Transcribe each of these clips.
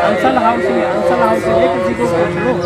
Ansal house है, Ansal house है, किसी को पूछ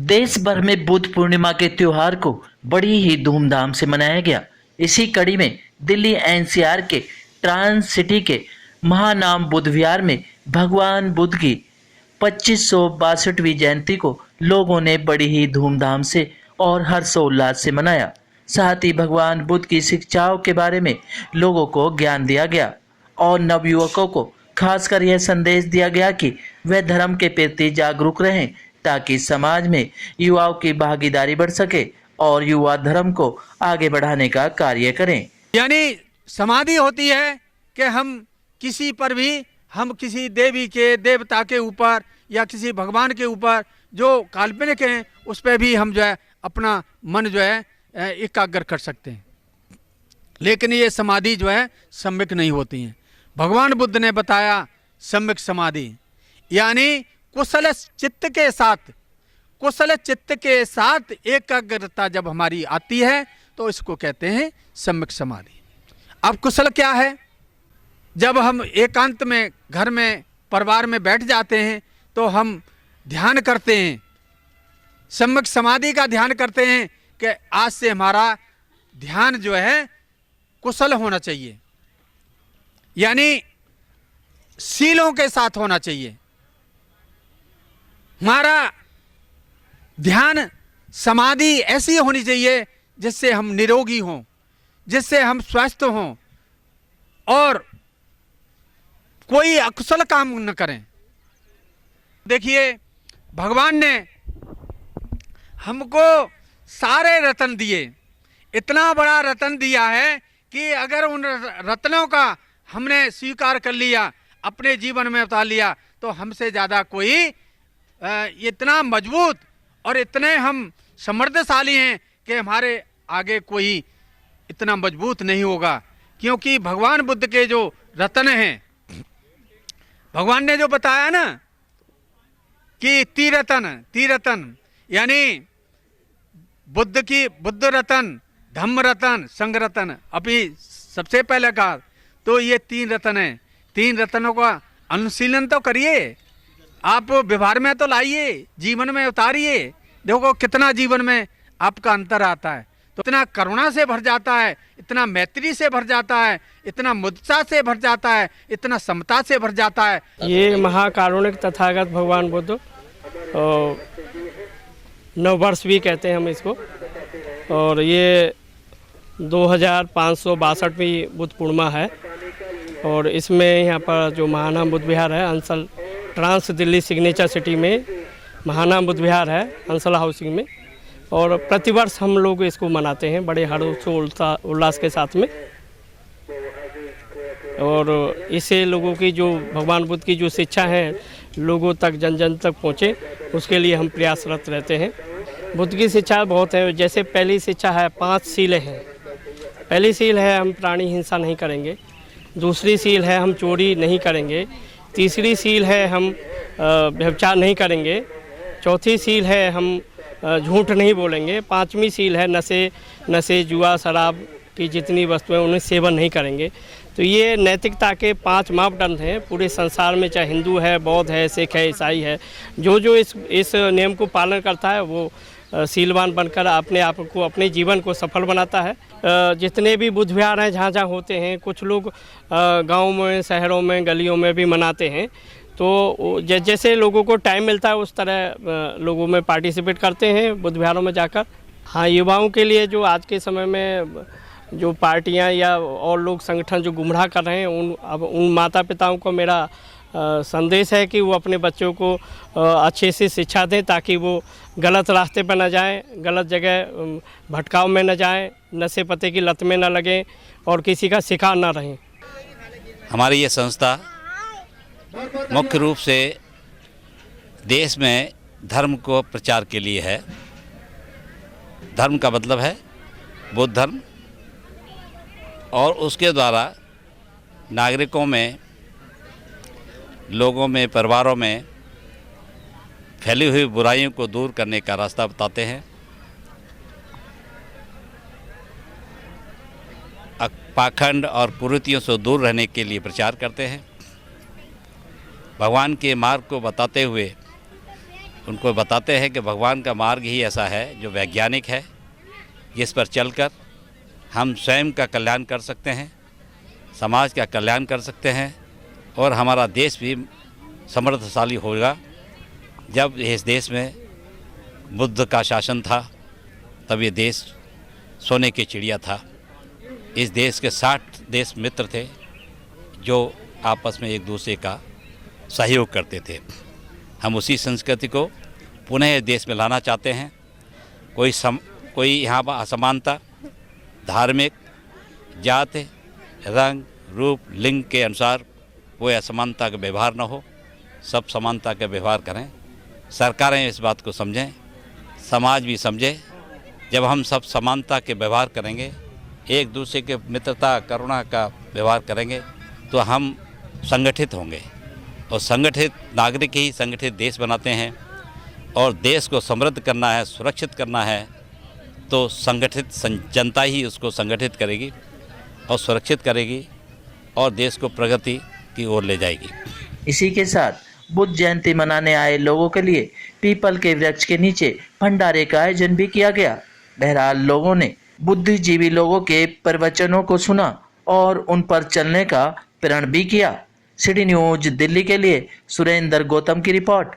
देश भर में बुद्ध पूर्णिमा के त्योहार को बड़ी ही धूमधाम से मनाया गया। इसी कड़ी में दिल्ली एनसीआर के ट्रांस सिटी के महानाम बुद्ध विहार में भगवान बुद्ध की 2562वीं जयंती को लोगों ने बड़ी ही धूमधाम से और हर्षोल्लास से मनाया। साथ ही भगवान बुद्ध की शिक्षाओं के बारे में लोगों को ज्ञान दिया गया और नवयुवकों को खासकर यह संदेश दिया गया कि वे धर्म के प्रति जागरूक रहें ताकि समाज में युवाओं की भागीदारी बढ़ सके और युवा धर्म को आगे बढ़ाने का कार्य करें। यानी समाधि होती है कि हम किसी पर भी, हम किसी देवी के, देवता के ऊपर या किसी भगवान के ऊपर जो काल्पनिक हैं उस पर भी हम जो है अपना मन जो है एकाग्र कर सकते हैं। लेकिन ये समाधि जो है सम्यक नहीं होती है। भगवान बुद्ध ने बताया सम्यक समाधि यानी कुशल चित्त के साथ एकाग्रता जब हमारी आती है तो इसको कहते हैं सम्यक समाधि। अब कुशल क्या है? जब हम एकांत में घर में परिवार में बैठ जाते हैं तो हम ध्यान करते हैं, सम्यक समाधि का ध्यान करते हैं कि आज से हमारा ध्यान जो है कुशल होना चाहिए, यानी शीलों के साथ होना चाहिए। हमारा ध्यान समाधि ऐसी होनी चाहिए जिससे हम निरोगी हों, जिससे हम स्वस्थ हों और कोई अकुशल काम न करें। देखिए भगवान ने हमको सारे रत्न दिए, इतना बड़ा रत्न दिया है कि अगर उन रत्नों का हमने स्वीकार कर लिया, अपने जीवन में उतार लिया, तो हमसे ज़्यादा कोई इतना मजबूत और इतने हम समृद्धशाली हैं कि हमारे आगे कोई इतना मजबूत नहीं होगा। क्योंकि भगवान बुद्ध के जो रत्न हैं, भगवान ने जो बताया ना कि तीरतन यानी बुद्ध रतन, धम्म रतन, संघ रतन। अभी सबसे पहले कहा तो ये 3 रतन हैं। 3 रत्नों का अनुशीलन तो करिए, आप व्यवहार में तो लाइए, जीवन में उतारिए। देखो कितना जीवन में आपका अंतर आता है। तो इतना करुणा से भर जाता है, इतना मैत्री से भर जाता है, इतना मुदिता से भर जाता है, इतना समता से भर जाता है। ये महाकारुणिक तथागत भगवान बुद्ध नववर्ष भी कहते हैं हम इसको, और ये 2562वीं बुद्ध पूर्णिमा है। और इसमें यहाँ पर जो महानाम बुद्ध विहार है, Ansal trans Delhi signature city में महानाम बुद्ध विहार है, अंसल हाउसिंग में। और प्रतिवर्ष हम लोग इसको मनाते हैं बड़े हर्षोल्लास के साथ में। और इससे लोगों की जो भगवान बुद्ध की जो शिक्षा है लोगों तक, जन जन तक पहुँचे, उसके लिए हम प्रयासरत रहते हैं। बुद्ध की शिक्षा बहुत है। जैसे पहली शिक्षा है 5 सीलें हैं। पहली सील है हम प्राणी हिंसा नहीं करेंगे। दूसरी सील है हम चोरी नहीं करेंगे। तीसरी सील है हम व्यभिचार नहीं करेंगे। चौथी सील है हम झूठ नहीं बोलेंगे। 5वीं सील है नशे जुआ शराब की जितनी वस्तुएं उन्हें सेवन नहीं करेंगे। तो ये नैतिकता के 5 मापदंड हैं पूरे संसार में, चाहे हिंदू है, बौद्ध है, सिख है, ईसाई है। जो इस नियम को पालन करता है वो सीलवान बनकर अपने आप को, अपने जीवन को सफल बनाता है। जितने भी बुद्ध विहार हैं जहाँ जहाँ होते हैं, कुछ लोग गाँव में, शहरों में, गलियों में भी मनाते हैं। तो जैसे लोगों को टाइम मिलता है उस तरह लोगों में पार्टिसिपेट करते हैं बुद्ध विहारों में जाकर। हाँ, युवाओं के लिए जो आज के समय में जो पार्टियां या और लोग संगठन जो गुमराह कर रहे हैं, उन माता पिताओं को मेरा संदेश है कि वो अपने बच्चों को अच्छे से शिक्षा दें ताकि वो गलत रास्ते पर न जाएं, गलत जगह भटकाव में न जाएं, नशे पते की लत में न लगें और किसी का शिकार न रहें। हमारी ये संस्था मुख्य रूप से देश में धर्म को प्रचार के लिए है। धर्म का मतलब है बुद्ध धर्म, और उसके द्वारा नागरिकों में, लोगों में, परिवारों में फैली हुई बुराइयों को दूर करने का रास्ता बताते हैं। पाखंड और कुरीतियों से दूर रहने के लिए प्रचार करते हैं। भगवान के मार्ग को बताते हुए उनको बताते हैं कि भगवान का मार्ग ही ऐसा है जो वैज्ञानिक है, जिस पर चलकर हम स्वयं का कल्याण कर सकते हैं, समाज का कल्याण कर सकते हैं, और हमारा देश भी समृद्धशाली होगा। जब इस देश में बुद्ध का शासन था तब ये देश सोने की चिड़िया था। इस देश के 60 देश मित्र थे जो आपस में एक दूसरे का सहयोग करते थे। हम उसी संस्कृति को पुनः इस देश में लाना चाहते हैं। कोई यहाँ पर असमानता, धार्मिक, जाति, रंग, रूप, लिंग के अनुसार कोई असमानता का व्यवहार न हो, सब समानता का व्यवहार करें। सरकारें इस बात को समझें, समाज भी समझे। जब हम सब समानता के व्यवहार करेंगे, एक दूसरे के मित्रता, करुणा का व्यवहार करेंगे, तो हम संगठित होंगे, और संगठित नागरिक ही संगठित देश बनाते हैं। और देश को समृद्ध करना है, सुरक्षित करना है, तो संगठित जनता ही उसको संगठित करेगी और सुरक्षित करेगी, और देश को प्रगति की ओर ले जाएगी। इसी के साथ बुद्ध जयंती मनाने आए लोगों के लिए पीपल के वृक्ष के नीचे भंडारे का आयोजन भी किया गया। बहरहाल लोगों ने बुद्धिजीवी लोगों के प्रवचनों को सुना और उन पर चलने का प्रण भी किया। सिटी न्यूज दिल्ली के लिए सुरेंद्र गौतम की रिपोर्ट।